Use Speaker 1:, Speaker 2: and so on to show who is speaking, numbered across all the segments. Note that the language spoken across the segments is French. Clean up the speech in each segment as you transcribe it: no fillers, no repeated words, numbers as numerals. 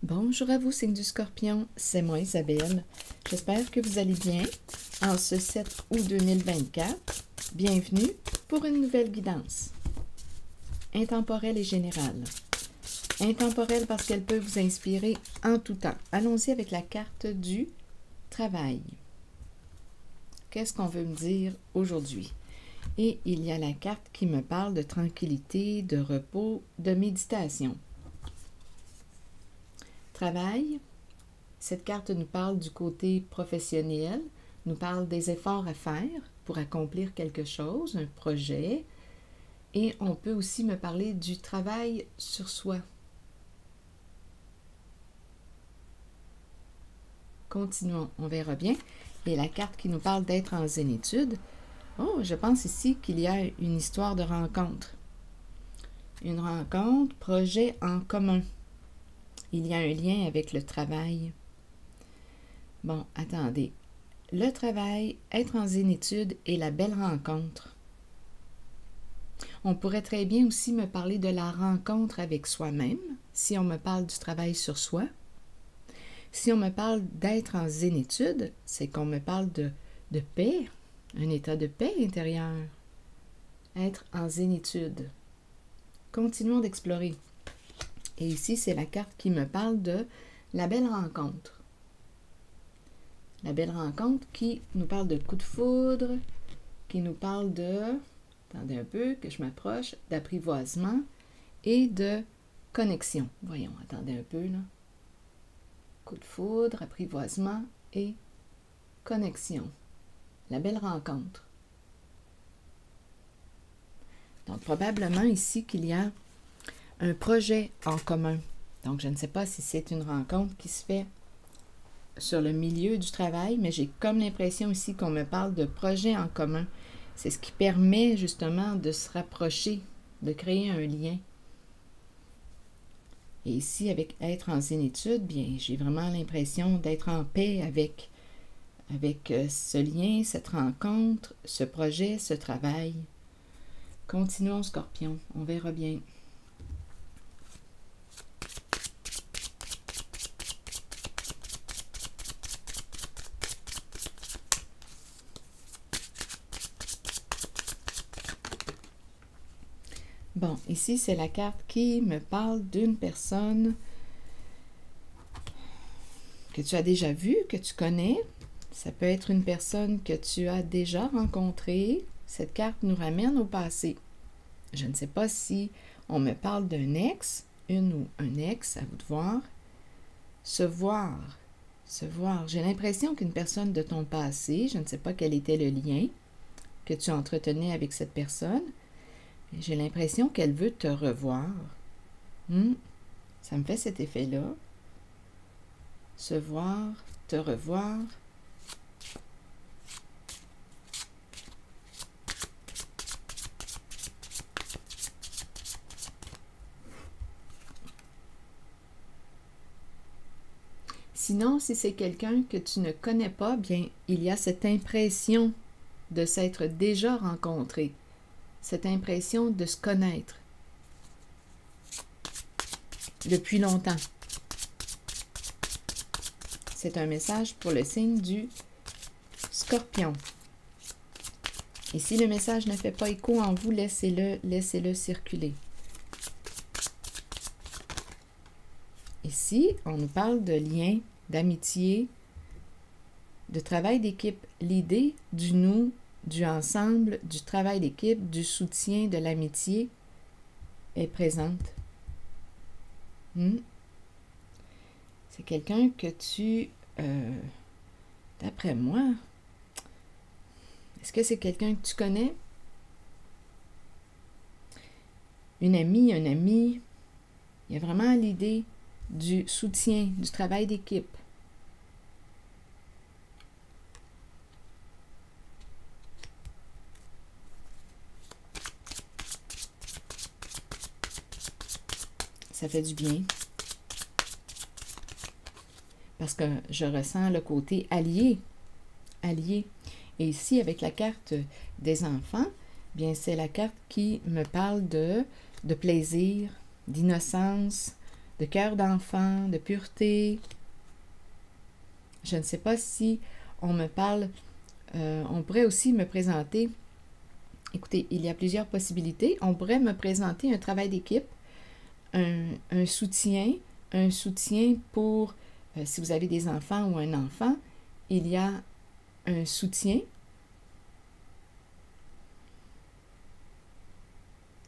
Speaker 1: Bonjour à vous, signe du Scorpion, c'est moi Isabelle. J'espère que vous allez bien en ce 7 août 2024. Bienvenue pour une nouvelle guidance. Intemporelle et générale. Intemporelle parce qu'elle peut vous inspirer en tout temps. Allons-y avec la carte du travail. Qu'est-ce qu'on veut me dire aujourd'hui? Et il y a la carte qui me parle de tranquillité, de repos, de méditation. Travail, cette carte nous parle du côté professionnel, nous parle des efforts à faire pour accomplir quelque chose, un projet, et on peut aussi me parler du travail sur soi. Continuons, on verra bien. Et la carte qui nous parle d'être en zénitude, oh, je pense ici qu'il y a une histoire de rencontre. Une rencontre, projet en commun. Il y a un lien avec le travail. Bon, attendez. Le travail, être en zénitude et la belle rencontre. On pourrait très bien aussi me parler de la rencontre avec soi-même, si on me parle du travail sur soi. Si on me parle d'être en zénitude, c'est qu'on me parle de paix, un état de paix intérieur. Être en zénitude. Continuons d'explorer. Et ici, c'est la carte qui me parle de la belle rencontre. La belle rencontre qui nous parle de coup de foudre, qui nous parle de, attendez un peu que je m'approche, d'apprivoisement et de connexion. Voyons, attendez un peu là. Coup de foudre, apprivoisement et connexion. La belle rencontre. Donc, probablement ici qu'il y a un projet en commun. Donc, je ne sais pas si c'est une rencontre qui se fait sur le milieu du travail, mais j'ai comme l'impression ici qu'on me parle de projet en commun. C'est ce qui permet justement de se rapprocher, de créer un lien. Et ici, avec être en zénitude, bien, j'ai vraiment l'impression d'être en paix avec ce lien, cette rencontre, ce projet, ce travail. Continuons, Scorpion, on verra bien. Bon, ici, c'est la carte qui me parle d'une personne que tu as déjà vue, que tu connais. Ça peut être une personne que tu as déjà rencontrée. Cette carte nous ramène au passé. Je ne sais pas si on me parle d'un ex, une ou un ex, à vous de voir. Se voir. Se voir. J'ai l'impression qu'une personne de ton passé, je ne sais pas quel était le lien que tu entretenais avec cette personne, j'ai l'impression qu'elle veut te revoir. Ça me fait cet effet-là. Se voir, te revoir. Sinon, si c'est quelqu'un que tu ne connais pas, bien, il y a cette impression de s'être déjà rencontré. Cette impression de se connaître depuis longtemps. C'est un message pour le signe du Scorpion. Et si le message ne fait pas écho en vous, laissez-le circuler. Ici, on nous parle de lien, d'amitié, de travail d'équipe. L'idée du nous, du ensemble, du travail d'équipe, du soutien, de l'amitié est présente. C'est quelqu'un que tu, d'après moi, est-ce que c'est quelqu'un que tu connais? Une amie, un ami, il y a vraiment l'idée du soutien, du travail d'équipe. Ça fait du bien. Parce que je ressens le côté allié. Allié. Et ici, avec la carte des enfants, bien, c'est la carte qui me parle de plaisir, d'innocence, de cœur d'enfant, de pureté. Je ne sais pas si on me parle, on pourrait aussi me présenter, écoutez, il y a plusieurs possibilités. On pourrait me présenter un travail d'équipe, un soutien pour, si vous avez des enfants ou un enfant, il y a un soutien,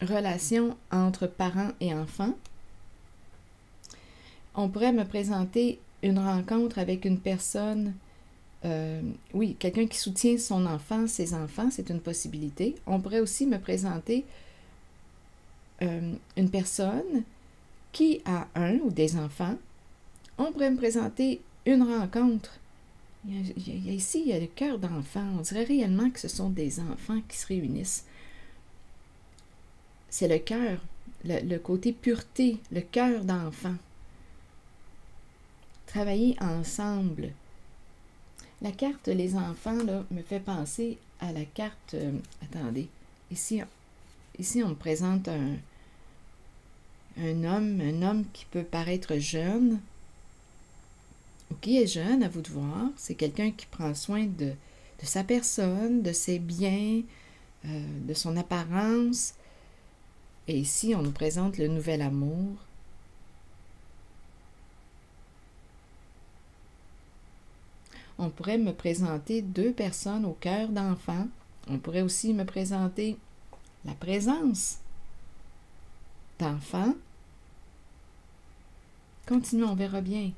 Speaker 1: relation entre parents et enfants. On pourrait me présenter une rencontre avec une personne, oui, quelqu'un qui soutient son enfant, ses enfants, c'est une possibilité. On pourrait aussi me présenter une personne qui a un ou des enfants. On pourrait me présenter une rencontre. Ici, il y a le cœur d'enfant. On dirait réellement que ce sont des enfants qui se réunissent. C'est le cœur, le côté pureté, le cœur d'enfant. Travailler ensemble. La carte Les enfants là, me fait penser à la carte... attendez, ici on me présente un homme qui peut paraître jeune, ou qui est jeune, à vous de voir. C'est quelqu'un qui prend soin de sa personne, de ses biens, de son apparence. Et ici, on nous présente le nouvel amour. On pourrait me présenter deux personnes au cœur d'enfant. On pourrait aussi me présenter la présence d'enfants. Continuons, on verra bien.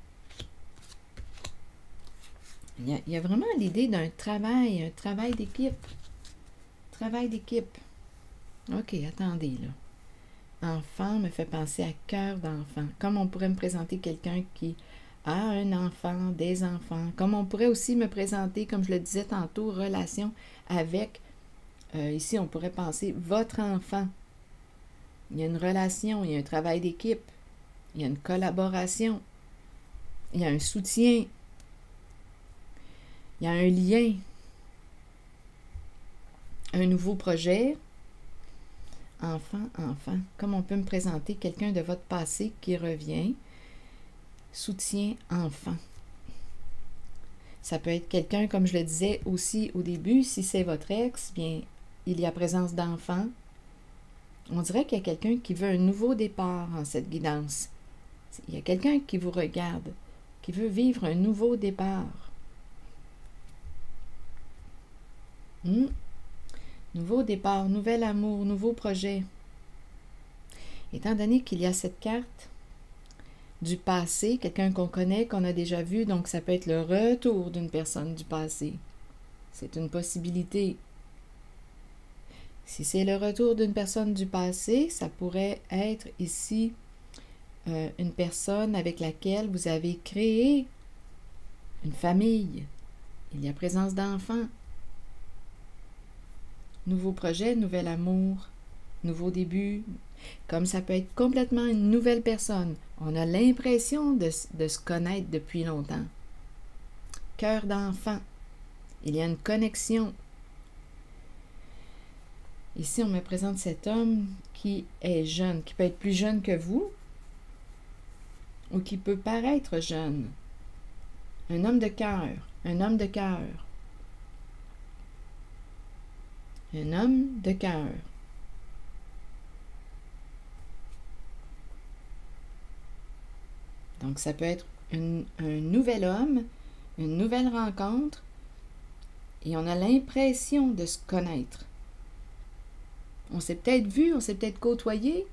Speaker 1: Il y a vraiment l'idée d'un travail, un travail d'équipe. Travail d'équipe. OK, attendez, là. Enfant me fait penser à cœur d'enfant. Comme on pourrait me présenter quelqu'un qui a un enfant, des enfants. Comme on pourrait aussi me présenter, comme je le disais tantôt, relation avec, ici on pourrait penser votre enfant. Il y a une relation, il y a un travail d'équipe, il y a une collaboration, il y a un soutien, il y a un lien, un nouveau projet. Enfant, enfant. Comme on peut me présenter quelqu'un de votre passé qui revient. Soutien, enfant. Ça peut être quelqu'un, comme je le disais aussi au début, si c'est votre ex, bien, il y a présence d'enfant. On dirait qu'il y a quelqu'un qui veut un nouveau départ en cette guidance. Il y a quelqu'un qui vous regarde, qui veut vivre un nouveau départ. Nouveau départ, nouvel amour, nouveau projet. Étant donné qu'il y a cette carte du passé, quelqu'un qu'on connaît, qu'on a déjà vu, donc ça peut être le retour d'une personne du passé. C'est une possibilité. Si c'est le retour d'une personne du passé, ça pourrait être ici une personne avec laquelle vous avez créé une famille. Il y a présence d'enfants. Nouveau projet, nouvel amour, nouveau début. Comme ça peut être complètement une nouvelle personne. On a l'impression de se connaître depuis longtemps. Cœur d'enfant. Il y a une connexion. Ici, on me présente cet homme qui est jeune, qui peut être plus jeune que vous, ou qui peut paraître jeune. Un homme de cœur. Un homme de cœur. Un homme de cœur. Donc, ça peut être un nouvel homme, une nouvelle rencontre, et on a l'impression de se connaître. On s'est peut-être vu, on s'est peut-être côtoyé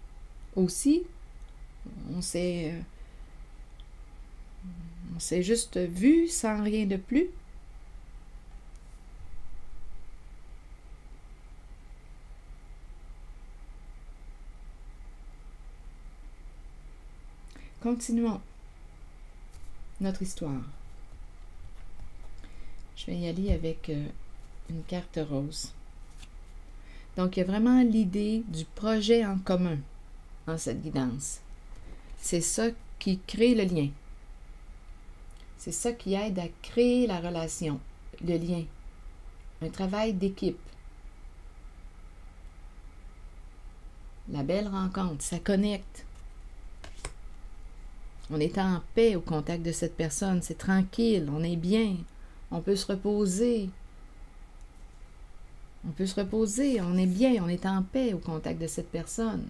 Speaker 1: aussi. On s'est juste vu sans rien de plus. Continuons notre histoire. Je vais y aller avec une carte rose. Donc, il y a vraiment l'idée du projet en commun dans cette guidance. C'est ça qui crée le lien. C'est ça qui aide à créer la relation, le lien. Un travail d'équipe. La belle rencontre, ça connecte. On est en paix au contact de cette personne. C'est tranquille, on est bien. On peut se reposer. On peut se reposer, on est bien, on est en paix au contact de cette personne.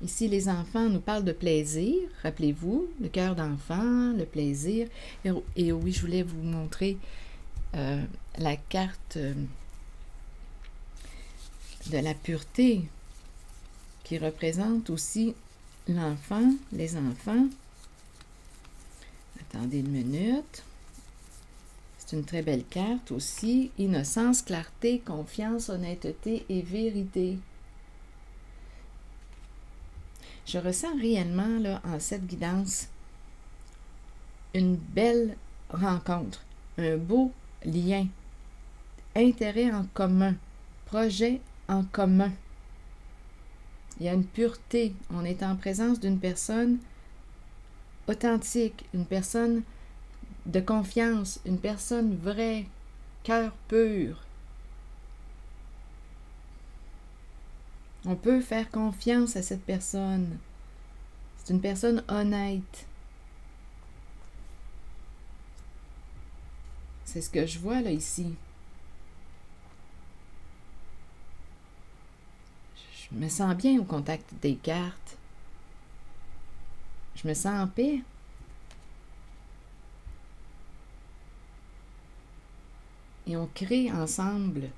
Speaker 1: Ici, les enfants nous parlent de plaisir. Rappelez-vous, le cœur d'enfant, le plaisir. Et oui, je voulais vous montrer la carte de la pureté qui représente aussi l'enfant, les enfants. Attendez une minute. C'est une très belle carte aussi. Innocence, clarté, confiance, honnêteté et vérité. Je ressens réellement, là, en cette guidance, une belle rencontre, un beau lien, intérêt en commun, projet en commun. Il y a une pureté. On est en présence d'une personne authentique, une personne de confiance, une personne vraie, cœur pur. On peut faire confiance à cette personne. C'est une personne honnête. C'est ce que je vois là ici. Je me sens bien au contact des cartes. Je me sens en paix. Et on crée ensemble.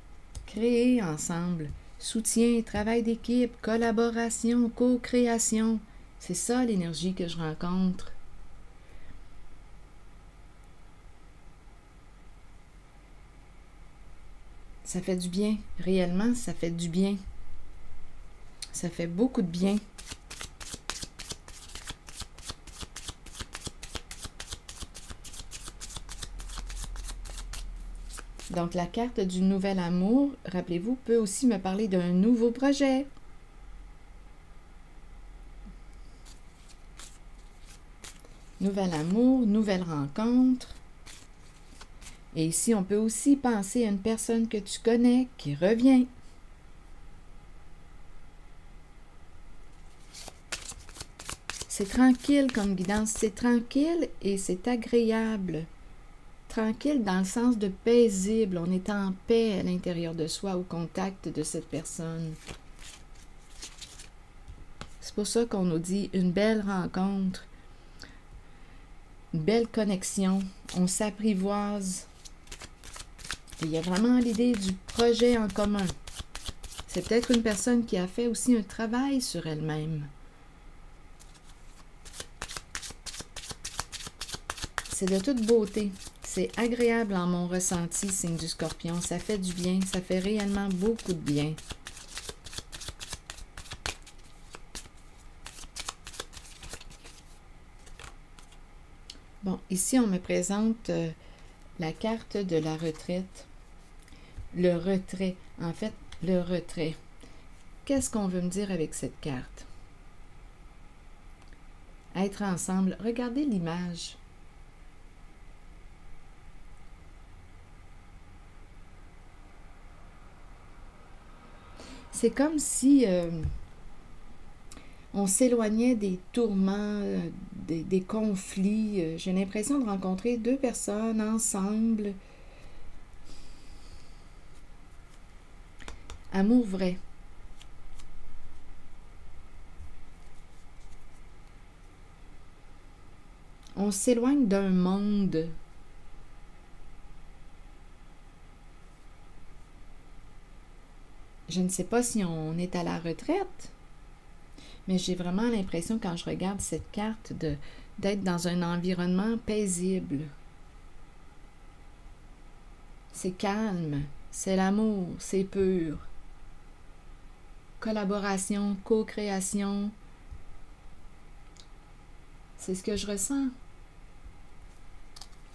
Speaker 1: Créer ensemble. Soutien, travail d'équipe, collaboration, co-création. C'est ça l'énergie que je rencontre. Ça fait du bien. Réellement, ça fait du bien. Ça fait beaucoup de bien. Donc, la carte du nouvel amour, rappelez-vous, peut aussi me parler d'un nouveau projet. Nouvel amour, nouvelle rencontre. Et ici, on peut aussi penser à une personne que tu connais qui revient. C'est tranquille comme guidance, c'est tranquille et c'est agréable. Tranquille dans le sens de paisible, on est en paix à l'intérieur de soi au contact de cette personne. C'est pour ça qu'on nous dit une belle rencontre, une belle connexion, on s'apprivoise. Et il y a vraiment l'idée du projet en commun. C'est peut-être une personne qui a fait aussi un travail sur elle-même. C'est de toute beauté. C'est agréable en mon ressenti, signe du Scorpion. Ça fait du bien. Ça fait réellement beaucoup de bien. Bon, ici, on me présente la carte de la retraite. Le retrait. En fait, le retrait. Qu'est-ce qu'on veut me dire avec cette carte? Être ensemble. Regardez l'image. C'est comme si on s'éloignait des tourments, des conflits. J'ai l'impression de rencontrer deux personnes ensemble. Amour vrai. On s'éloigne d'un monde. Je ne sais pas si on est à la retraite, mais j'ai vraiment l'impression, quand je regarde cette carte, d'être dans un environnement paisible. C'est calme, c'est l'amour, c'est pur. Collaboration, co-création. C'est ce que je ressens.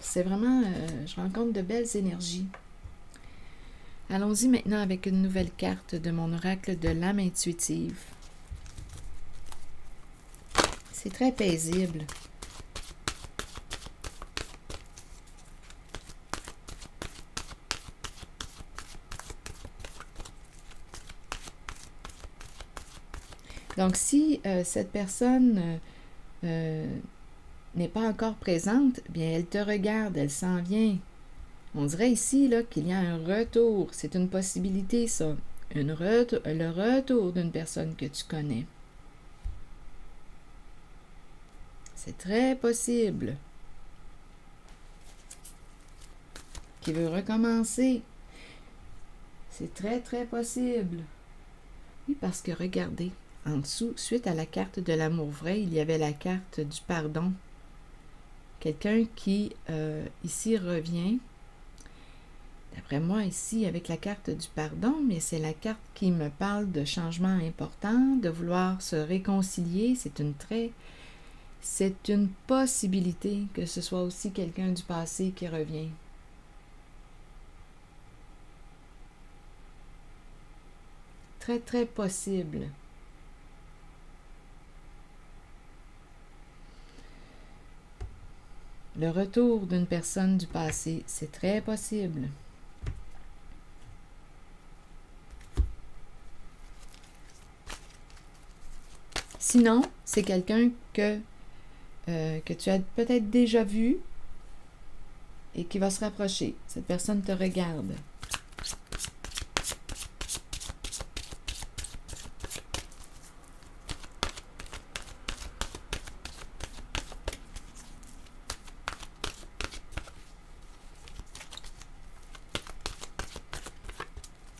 Speaker 1: C'est vraiment, je rencontre de belles énergies. Allons-y maintenant avec une nouvelle carte de mon oracle de l'âme intuitive. C'est très paisible. Donc, si cette personne n'est pas encore présente, bien, elle te regarde, elle s'en vient. On dirait ici là, qu'il y a un retour. C'est une possibilité, ça. Le retour d'une personne que tu connais. C'est très possible. Qui veut recommencer. C'est très, très possible. Oui, parce que regardez, en dessous, suite à la carte de l'amour vrai, il y avait la carte du pardon. Quelqu'un qui, ici, revient. D'après moi, ici, avec la carte du pardon, mais c'est la carte qui me parle de changements importants, de vouloir se réconcilier. C'est une possibilité que ce soit aussi quelqu'un du passé qui revient. Très, très possible. Le retour d'une personne du passé, c'est très possible. Sinon, c'est quelqu'un que tu as peut-être déjà vu et qui va se rapprocher. Cette personne te regarde.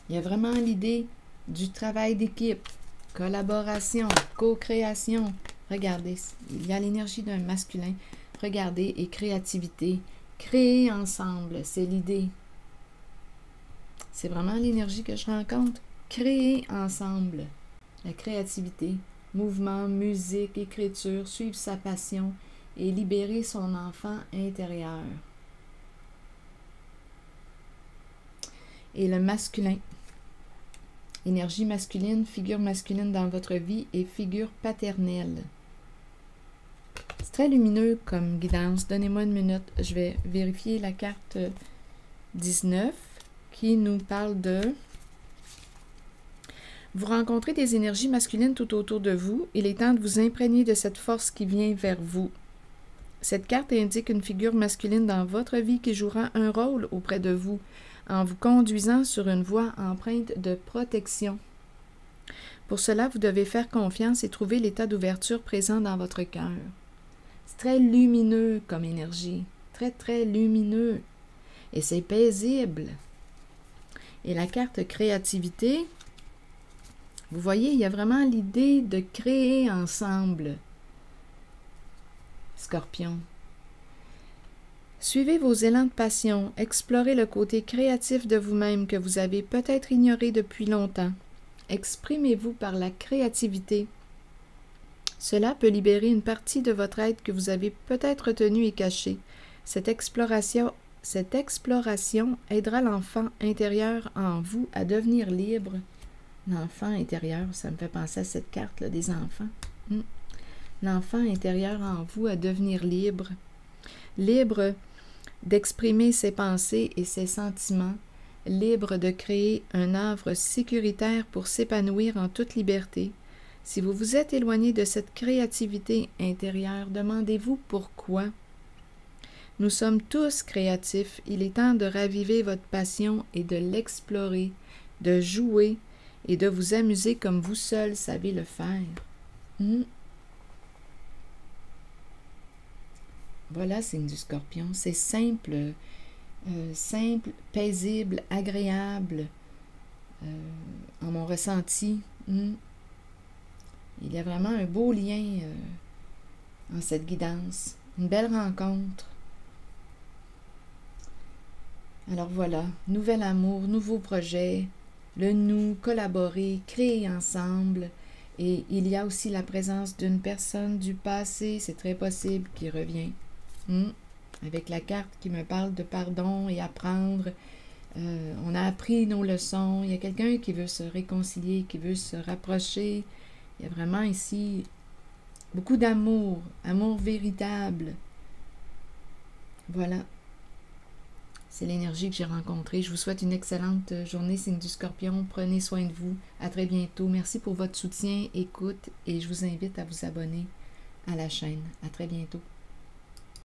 Speaker 1: Il y a vraiment l'idée du travail d'équipe, collaboration, co-création. Regardez, il y a l'énergie d'un masculin. Regardez, et créativité. Créer ensemble, c'est l'idée. C'est vraiment l'énergie que je rencontre. Créer ensemble. La créativité, mouvement, musique, écriture, suivre sa passion et libérer son enfant intérieur. Et le masculin. Énergie masculine, figure masculine dans votre vie et figure paternelle. C'est très lumineux comme guidance. Donnez-moi une minute. Je vais vérifier la carte 19 qui nous parle de... Vous rencontrez des énergies masculines tout autour de vous. Il est temps de vous imprégner de cette force qui vient vers vous. Cette carte indique une figure masculine dans votre vie qui jouera un rôle auprès de vous, en vous conduisant sur une voie empreinte de protection. Pour cela, vous devez faire confiance et trouver l'état d'ouverture présent dans votre cœur. C'est très lumineux comme énergie, très, très lumineux. Et c'est paisible. Et la carte créativité, vous voyez, il y a vraiment l'idée de créer ensemble. Scorpion. Suivez vos élans de passion, explorez le côté créatif de vous-même que vous avez peut-être ignoré depuis longtemps. Exprimez-vous par la créativité. Cela peut libérer une partie de votre être que vous avez peut-être retenue et cachée. Cette exploration aidera l'enfant intérieur en vous à devenir libre. L'enfant intérieur, ça me fait penser à cette carte-là des enfants. L'enfant intérieur en vous à devenir libre. Libre d'exprimer ses pensées et ses sentiments, libre de créer un havre sécuritaire pour s'épanouir en toute liberté. Si vous vous êtes éloigné de cette créativité intérieure, demandez-vous pourquoi. Nous sommes tous créatifs. Il est temps de raviver votre passion et de l'explorer, de jouer et de vous amuser comme vous seul savez le faire. Voilà, signe du Scorpion. C'est simple, paisible, agréable, en mon ressenti. Il y a vraiment un beau lien en cette guidance. Une belle rencontre. Alors voilà, nouvel amour, nouveau projet, le nous, collaborer, créer ensemble. Et il y a aussi la présence d'une personne du passé, c'est très possible, qui revient. Avec la carte qui me parle de pardon et apprendre. On a appris nos leçons. Il y a quelqu'un qui veut se réconcilier, qui veut se rapprocher. Il y a vraiment ici beaucoup d'amour, amour véritable. Voilà. C'est l'énergie que j'ai rencontrée. Je vous souhaite une excellente journée, signe du Scorpion. Prenez soin de vous. À très bientôt. Merci pour votre soutien, écoute, et je vous invite à vous abonner à la chaîne. À très bientôt.